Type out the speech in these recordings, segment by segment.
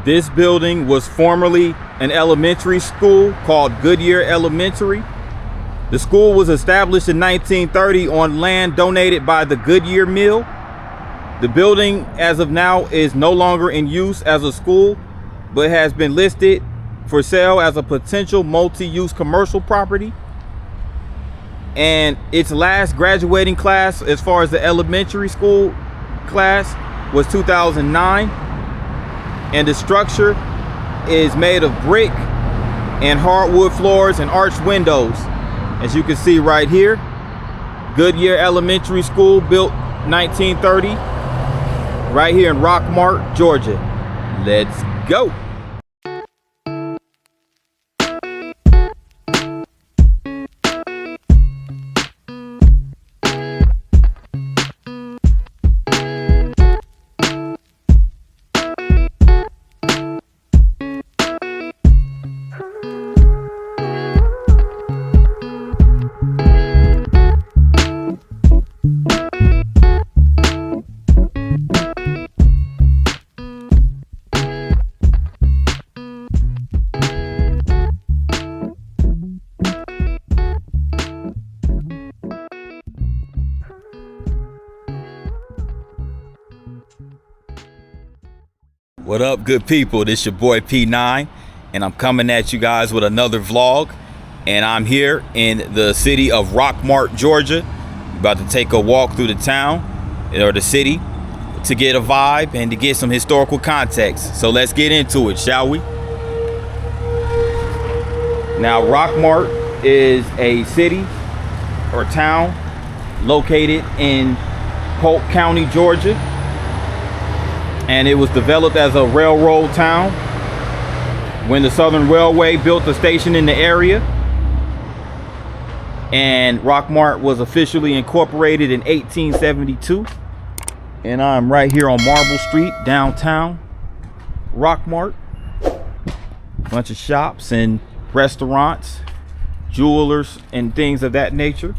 This building was formerly an elementary school called Goodyear Elementary. The school was established in 1930 on land donated by the Goodyear Mill. The building, as of now, is no longer in use as a school, but has been listed for sale as a potential multi-use commercial property. And its last graduating class, as far as the elementary school class, was 2009. And the structure is made of brick and hardwood floors and arched windows. As you can see right here, Goodyear Elementary School, built 1930, right here in Rockmart, Georgia. Let's go. What up, good people? This your boy P9, and I'm coming at you guys with another vlog. And I'm here in the city of Rockmart, Georgia. About to take a walk through the town or the city to get a vibe and to get some historical context. So let's get into it, shall we? Now, Rockmart is a city or town located in Polk County, Georgia. And it was developed as a railroad town when the Southern Railway built a station in the area. And Rockmart was officially incorporated in 1872. And I'm right here on Marble Street, downtown Rockmart. Bunch of shops and restaurants, jewelers, and things of that nature.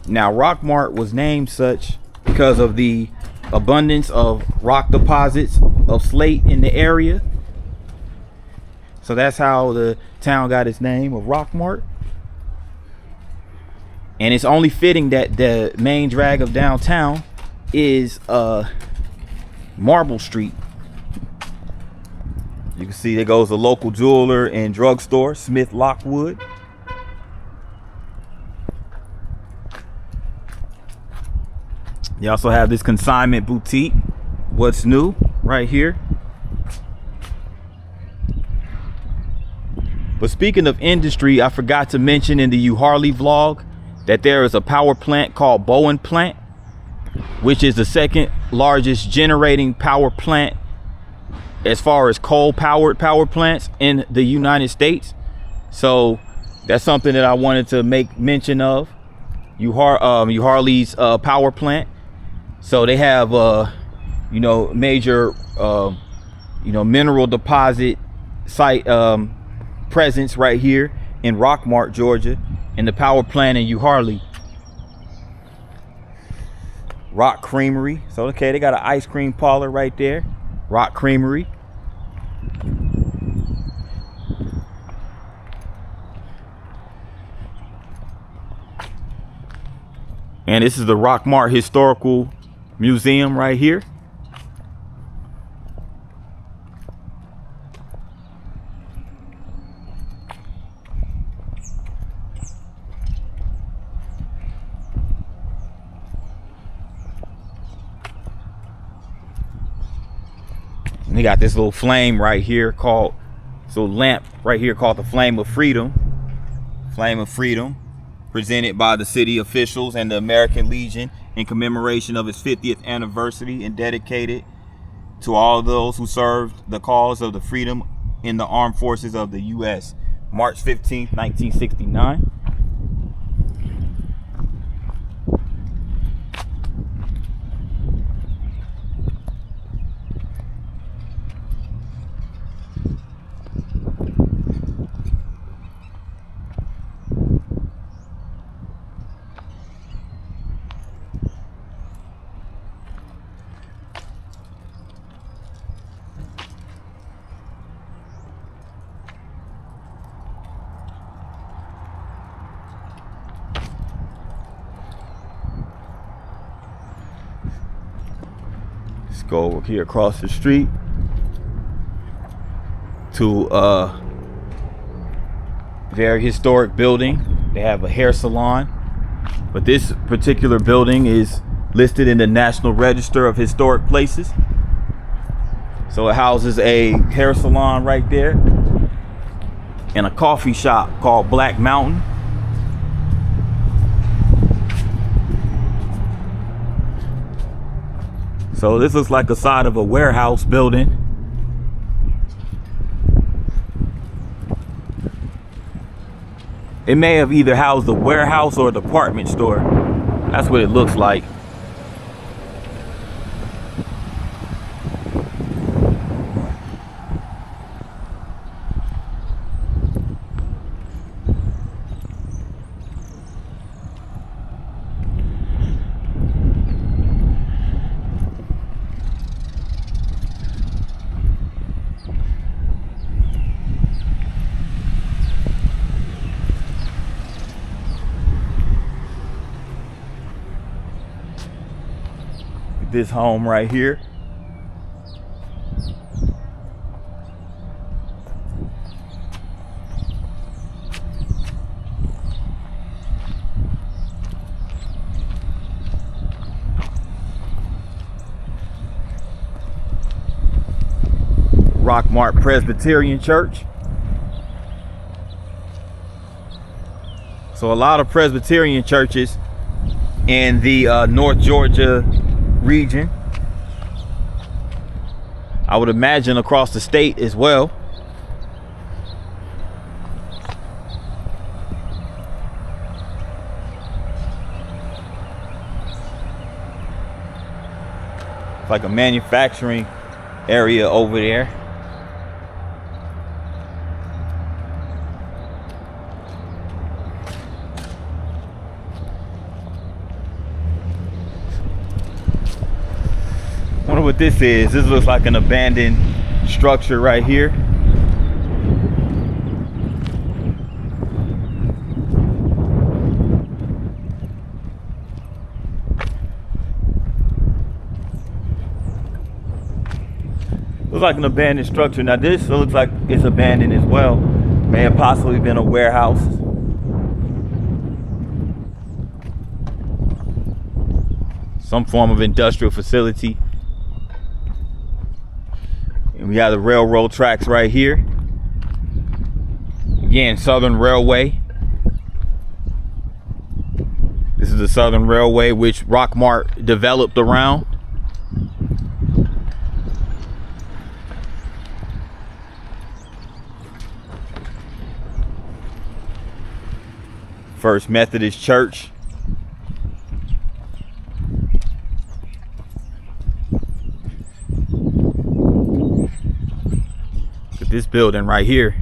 Now, Rockmart was named such because of the abundance of rock deposits of slate in the area. So that's how the town got its name of Rockmart. And it's only fitting that the main drag of downtown is Marble Street. You can see there goes the local jeweler and drugstore, Smith Lockwood. You also have this consignment boutique, What's New, right here. But speaking of industry, I forgot to mention in the U Harley vlog that there is a power plant called Bowen Plant, which is the second largest generating power plant as far as coal-powered power plants in the United States. So that's something that I wanted to make mention of. U Harley's power plant. So they have major mineral deposit site presence right here in Rockmart, Georgia, and the power plant in U Harley. Rock Creamery. So okay, they got an ice cream parlor right there. Rock Creamery. And this is the Rockmart Historical Museum right here. And they got this little flame right here called, lamp right here called the Flame of Freedom. Flame of Freedom, presented by the city officials and the American Legion in commemoration of its 50th anniversary, and dedicated to all those who served the cause of the freedom in the armed forces of the U.S. March 15th, 1969. Let's go over here across the street to a very historic building. They have a hair salon, but this particular building is listed in the National Register of Historic Places. So it houses a hair salon right there and a coffee shop called Black Mountain. So this looks like a side of a warehouse building. It may have either housed a warehouse or a department store. That's what it looks like. This home right here. Rockmart Presbyterian Church. So a lot of Presbyterian churches in the North Georgia region, I would imagine across the state as well. It's like a manufacturing area over there. Wonder what this is. This looks like an abandoned structure right here. Looks like an abandoned structure. Now this looks like it's abandoned as well. May have possibly been a warehouse. Some form of industrial facility. And we have the railroad tracks right here. Again, Southern Railway. This is the Southern Railway which Rockmart developed around. First Methodist Church. This building right here.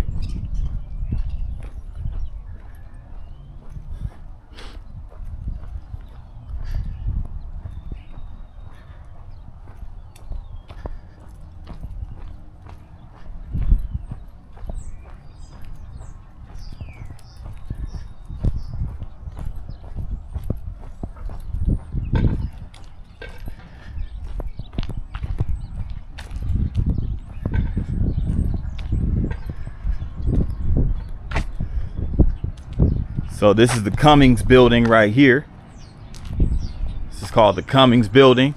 So this is the Cummings building right here. This is called the Cummings building.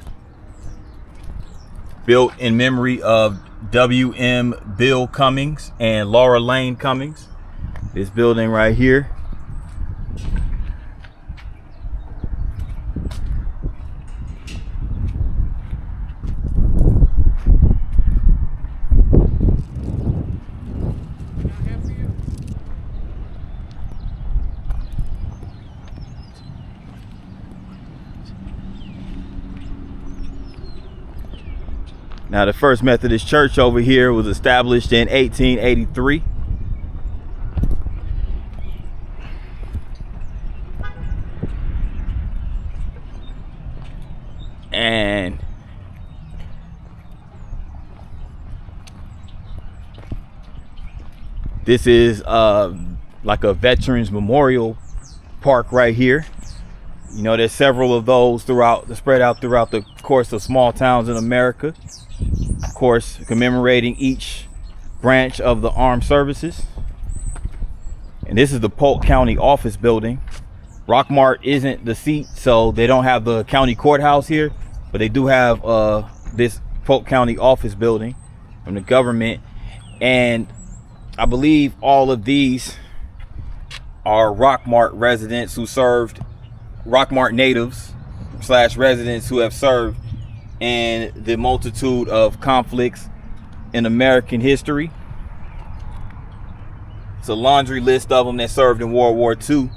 Built in memory of W.M. Bill Cummings and Laura Lane Cummings. This building right here. Now, the First Methodist Church over here was established in 1883. And this is like a Veterans Memorial Park right here. You know, there's several of those spread out throughout the course of small towns in America. Of course, commemorating each branch of the armed services. And this is the Polk County office building. Rockmart isn't the seat, so they don't have the county courthouse here, but they do have this Polk County office building from the government. And I believe all of these are Rockmart residents who served, Rockmart natives / residents who have served in the multitude of conflicts in American history. It's a laundry list of them that served in World War II.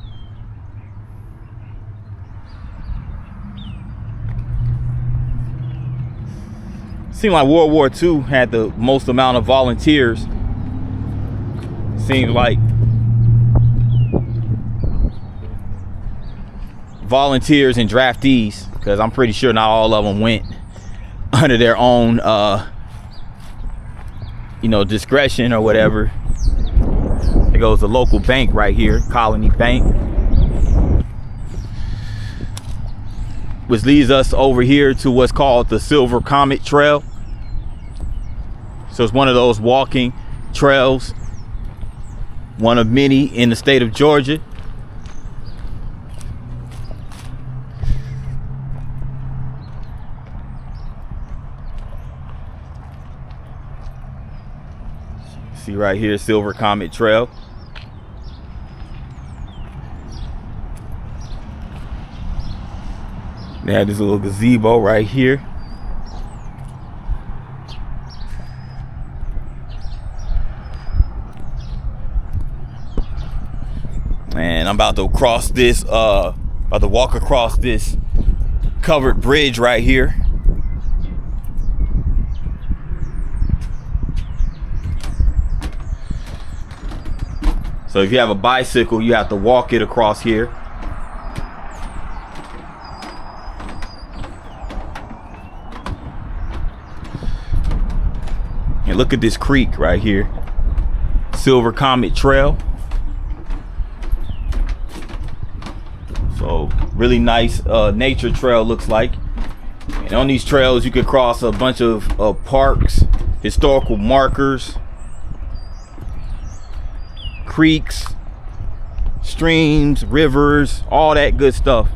Seemed like World War II had the most amount of volunteers. Seemed like volunteers and draftees, because I'm pretty sure not all of them went under their own discretion or whatever. There goes the local bank right here, Colony Bank, which leads us over here to what's called the Silver Comet Trail. So it's one of those walking trails, one of many in the state of Georgia. See right here, Silver Comet Trail. They have this little gazebo right here. And I'm about to cross this, about to walk across this covered bridge right here. So if you have a bicycle, you have to walk it across here. And look at this creek right here, Silver Comet Trail. So really nice nature trail looks like. And on these trails you could cross a bunch of parks, historical markers, creeks, streams, rivers, all that good stuff.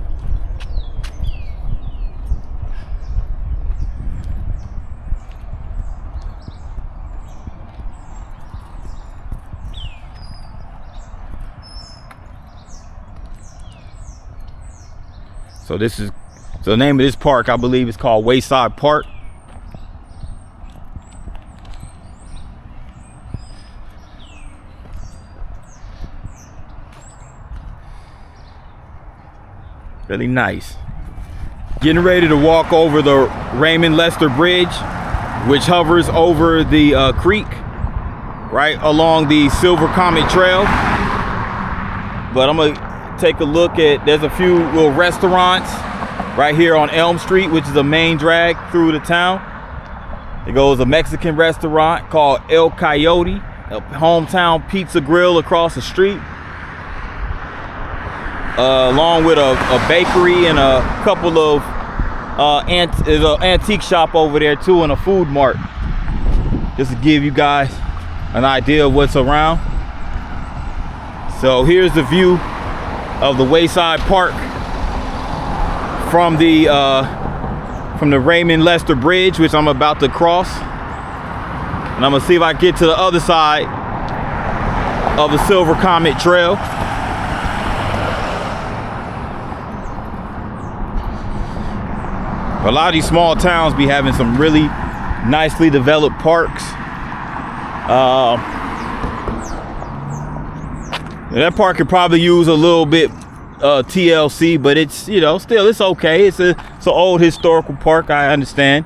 So the name of this park, I believe, is called Wayside Park. Really nice. Getting ready to walk over the Raymond Lester Bridge, which hovers over the creek right along the Silver Comet Trail. But I'm gonna take a look at, there's a few little restaurants right here on Elm Street, which is a main drag through the town. There goes a Mexican restaurant called El Coyote, a hometown pizza grill across the street, along with a bakery and a couple of there's an antique shop over there too, and a food mart, just to give you guys an idea of what's around. So here's the view of the Wayside Park from the Raymond Lester Bridge, which I'm about to cross. And I'm gonna see if I get to the other side of the Silver Comet Trail. A lot of these small towns be having some really nicely developed parks. That park could probably use a little bit TLC, but it's, still it's okay. It's an old historical park, I understand.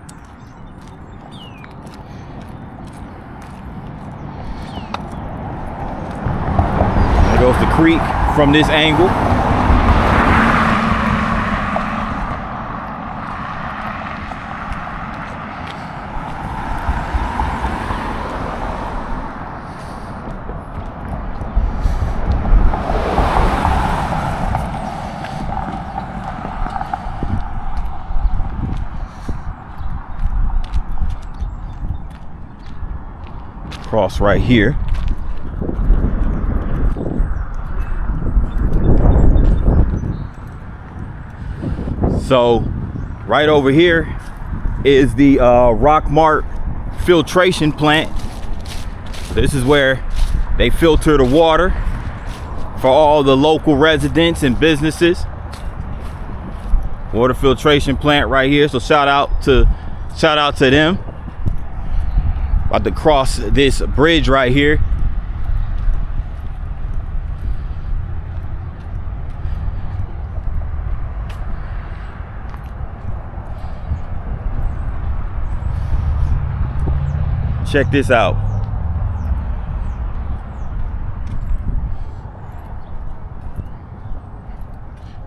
There goes the creek from this angle. Cross right here. So right over here is the Rockmart filtration plant. This is where they filter the water for all the local residents and businesses. Water filtration plant right here. So shout out to them. About to cross this bridge right here. Check this out.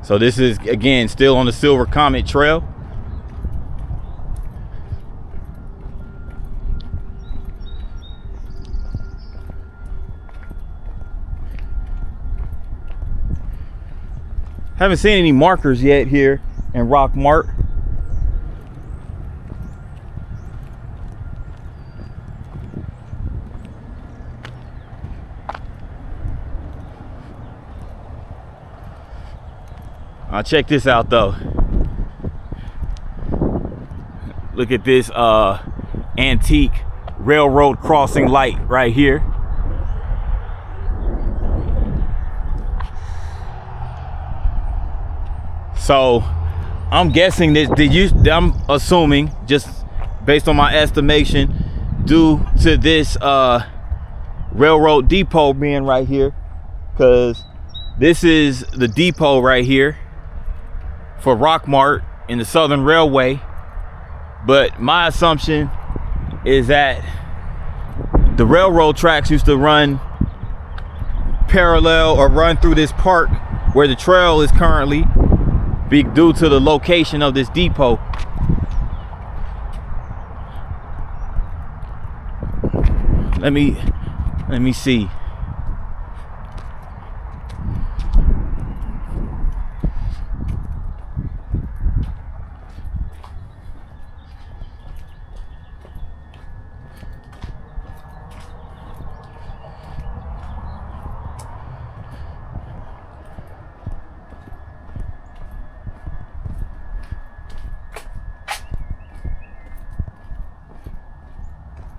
So this is, again, still on the Silver Comet Trail. Haven't seen any markers yet here in Rockmart. Check this out though. Look at this antique railroad crossing light right here. So I'm guessing that I'm assuming, just based on my estimation, due to this railroad depot being right here, because this is the depot right here for Rockmart in the Southern Railway. But my assumption is that the railroad tracks used to run parallel or run through this park where the trail is currently, due to the location of this depot. Let me see.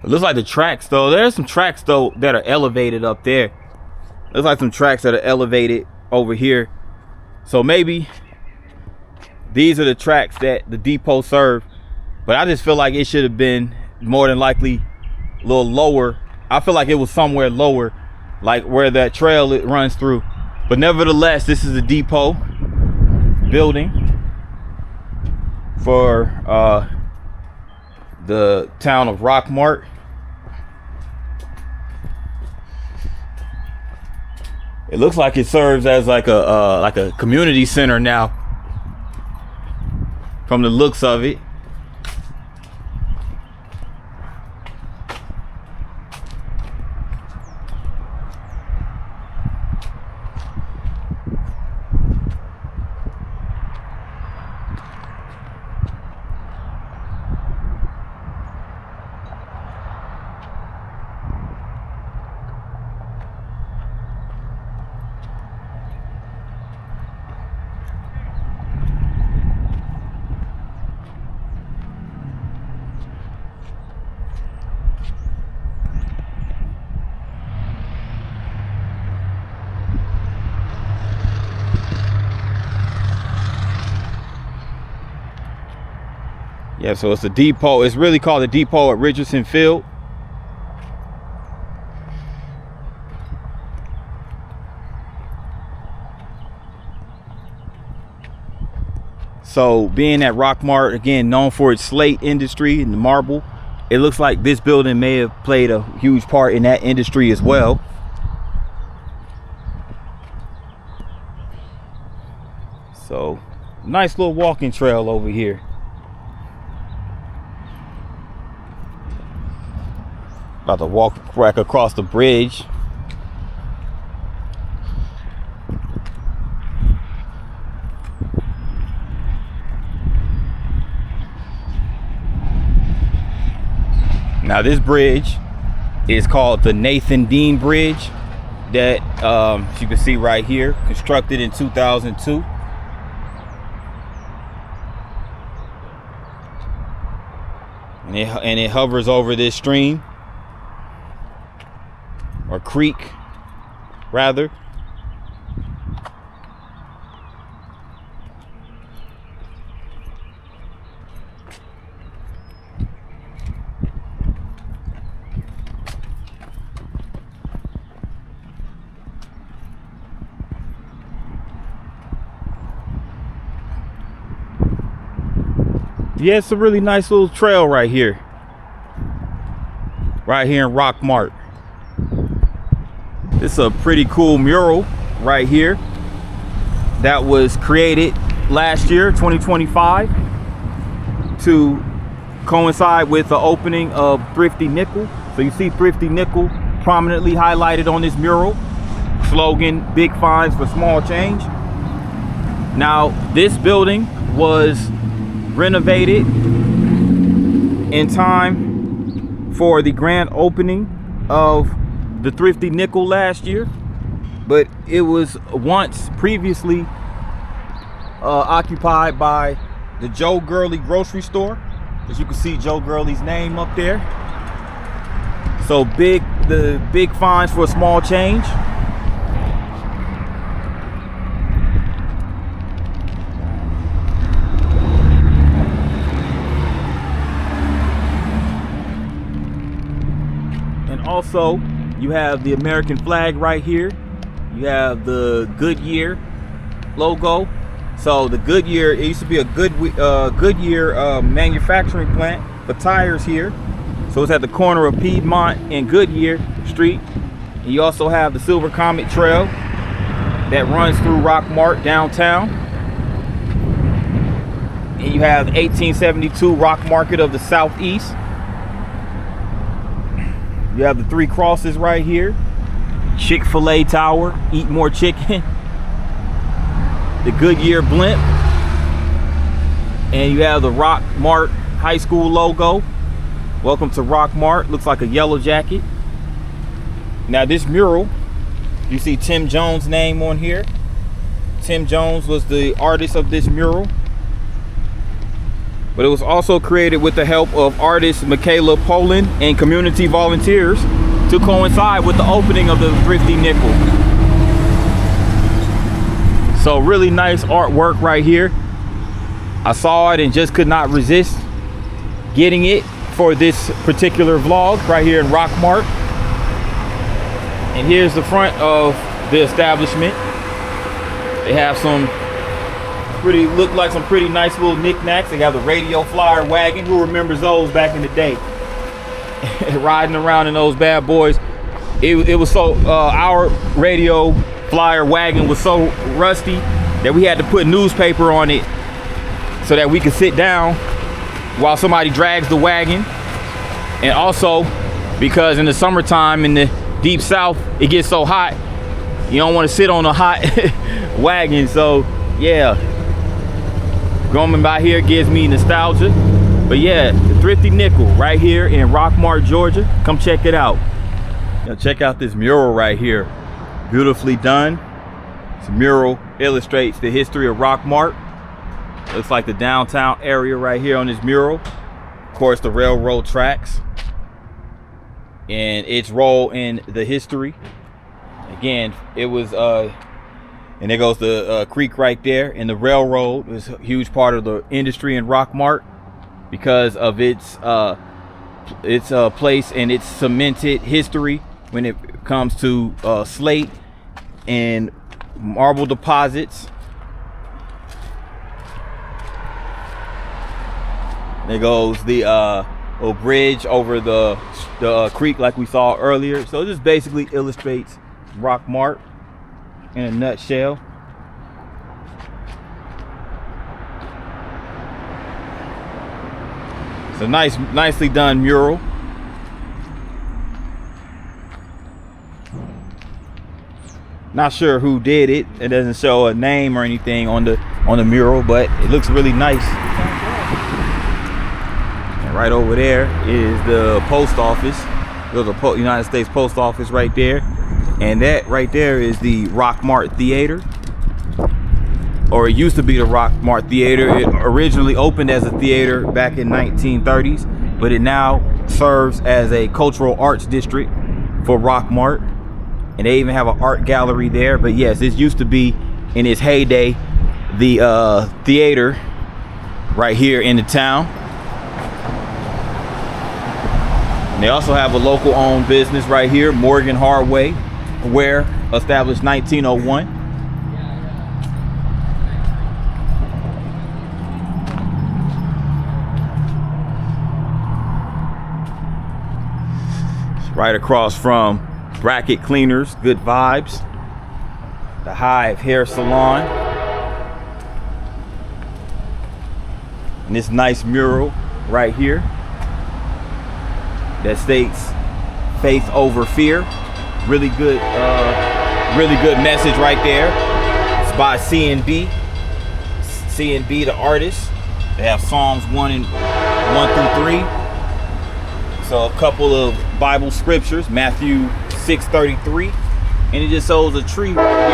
It looks like the tracks though. There's some tracks though that are elevated up there. Looks like some tracks that are elevated over here. So maybe these are the tracks that the depot served. But I just feel like it should have been more than likely a little lower. I feel like it was somewhere lower, like where that trail it runs through. But nevertheless, this is the depot building for the town of Rockmart. It looks like it serves as like a community center now, from the looks of it. Yeah, so it's a depot. It's really called the depot at Richardson Field. So being at Rockmart, again, known for its slate industry and the marble, it looks like this building may have played a huge part in that industry as well. So nice little walking trail over here. About to walk back across the bridge. Now this bridge is called the Nathan Dean Bridge that you can see right here, constructed in 2002. And it hovers over this stream, or creek rather. Yeah, it's a really nice little trail right here in Rockmart. It's a pretty cool mural right here that was created last year, 2025, to coincide with the opening of Thrifty Nickel. So you see Thrifty Nickel prominently highlighted on this mural. Slogan, big finds for small change. Now, this building was renovated in time for the grand opening of the Thrifty Nickel last year, but it was once previously occupied by the Joe Gurley grocery store. As you can see Joe Gurley's name up there. So the big finds for a small change. Also, you have the American flag right here. You have the Goodyear logo. So the Goodyear, it used to be a Goodyear manufacturing plant for tires here. So it's at the corner of Piedmont and Goodyear Street. And you also have the Silver Comet Trail that runs through Rockmart downtown. And you have the 1872 Rock Market of the Southeast. You have the Three Crosses right here. Chick-fil-A Tower, eat more chicken. The Goodyear blimp. And you have the Rockmart High School logo. Welcome to Rockmart. Looks like a yellow jacket. Now this mural, you see Tim Jones' name on here. Tim Jones was the artist of this mural. But it was also created with the help of artist Michaela Poland and community volunteers to coincide with the opening of the Thrifty Nickel. So really nice artwork right here. I saw it and just could not resist getting it for this particular vlog right here in Rockmart. And here's the front of the establishment. They have some look like some pretty nice little knickknacks. They have the radio flyer wagon. Who remembers those back in the day? Riding around in those bad boys. It was so our radio flyer wagon was so rusty that we had to put newspaper on it so that we could sit down while somebody drags the wagon. And also because in the summertime in the deep south it gets so hot, you don't want to sit on a hot wagon. So yeah, going by here gives me nostalgia. But yeah, the Thrifty Nickel right here in Rockmart, Georgia. Come check it out. Now check out this mural right here. Beautifully done. This mural illustrates the history of Rockmart. Looks like the downtown area right here on this mural. Of course, the railroad tracks and its role in the history. Again, it was and there goes the creek right there, and the railroad was a huge part of the industry in Rockmart because of its place and its cemented history when it comes to slate and marble deposits. There goes the little bridge over the creek like we saw earlier. So this basically illustrates Rockmart in a nutshell. It's a nicely done mural. Not sure who did it. It doesn't show a name or anything on the mural, but it looks really nice. And right over there is the post office. There's a United States Post Office right there. And that right there is the Rockmart Theater. Or it used to be the Rockmart Theater. It originally opened as a theater back in 1930s, but it now serves as a cultural arts district for Rockmart. And they even have an art gallery there. But yes, this used to be, in its heyday, the theater right here in the town. And they also have a local owned business right here, Morgan Hardware, established 1901. Right across from Bracket Cleaners, Good Vibes, the Hive Hair Salon, and this nice mural right here that states "Faith over Fear." Really good message right there. It's by CNB, the artist. They have Psalms 1 through 3. So a couple of Bible scriptures, Matthew 6:33, and it just shows a tree right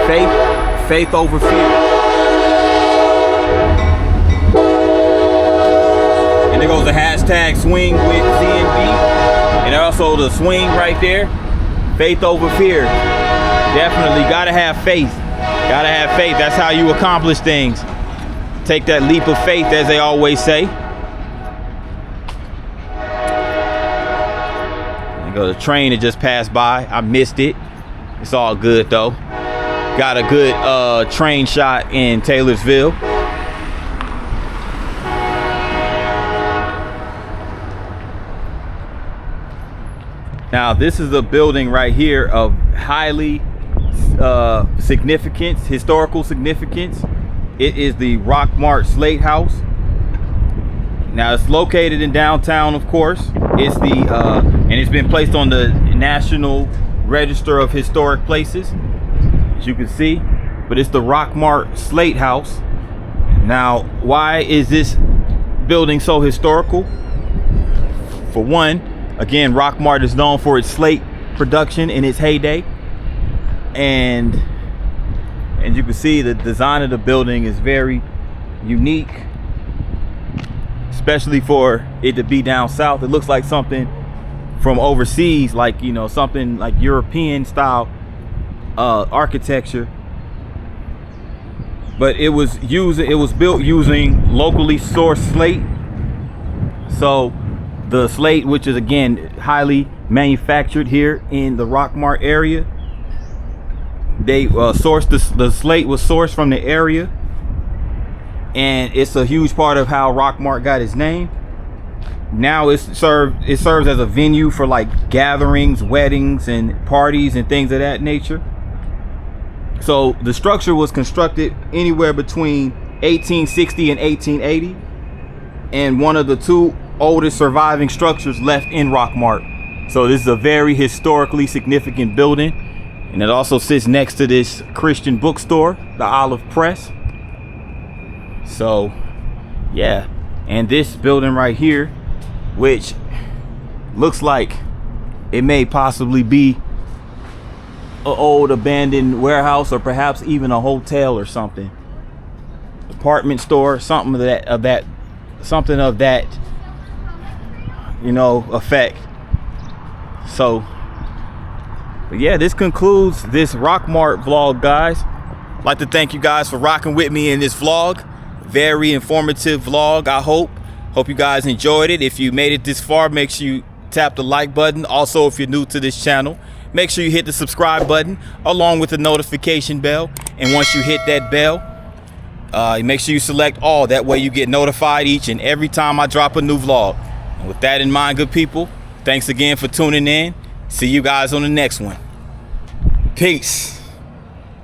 here. Faith over fear. And there goes the hashtag swing with CNB, and also the swing right there. Faith over fear. Definitely gotta have faith. Gotta have faith. That's how you accomplish things. Take that leap of faith, as they always say. The train that just passed by, I missed it. It's all good though. Got a good train shot in Taylorsville. Now this is a building right here of highly historical significance. It is the Rockmart Slate House. Now it's located in downtown, of course. It's and it's been placed on the National Register of Historic Places, as you can see. But it's the Rockmart Slate House. Now, why is this building so historical? For one, again, Rockmart is known for its slate production in its heyday, and you can see the design of the building is very unique. Especially for it to be down south. It looks like something from overseas, like, you know, something like European style architecture. But it was built using locally sourced slate. So the slate, which is again highly manufactured here in the Rockmart area, they sourced the slate was sourced from the area. And it's a huge part of how Rockmart got its name. Now it serves as a venue for like gatherings, weddings, and parties and things of that nature. So the structure was constructed anywhere between 1860 and 1880, and one of the two oldest surviving structures left in Rockmart. So this is a very historically significant building, and it also sits next to this Christian bookstore, the Olive Press. So yeah, and this building right here, which looks like it may possibly be an old abandoned warehouse, or perhaps even a hotel or something, department store, something of that you know, effect. So but yeah, this concludes this Rockmart vlog, guys. I'd like to thank you guys for rocking with me in this vlog. Very informative vlog, I hope you guys enjoyed it. If you made it this far, make sure you tap the like button. Also, if you're new to this channel, make sure you hit the subscribe button along with the notification bell. And once you hit that bell, make sure you select all. That way you get notified each and every time I drop a new vlog. And with that in mind, good people, thanks again for tuning in. See you guys on the next one. Peace.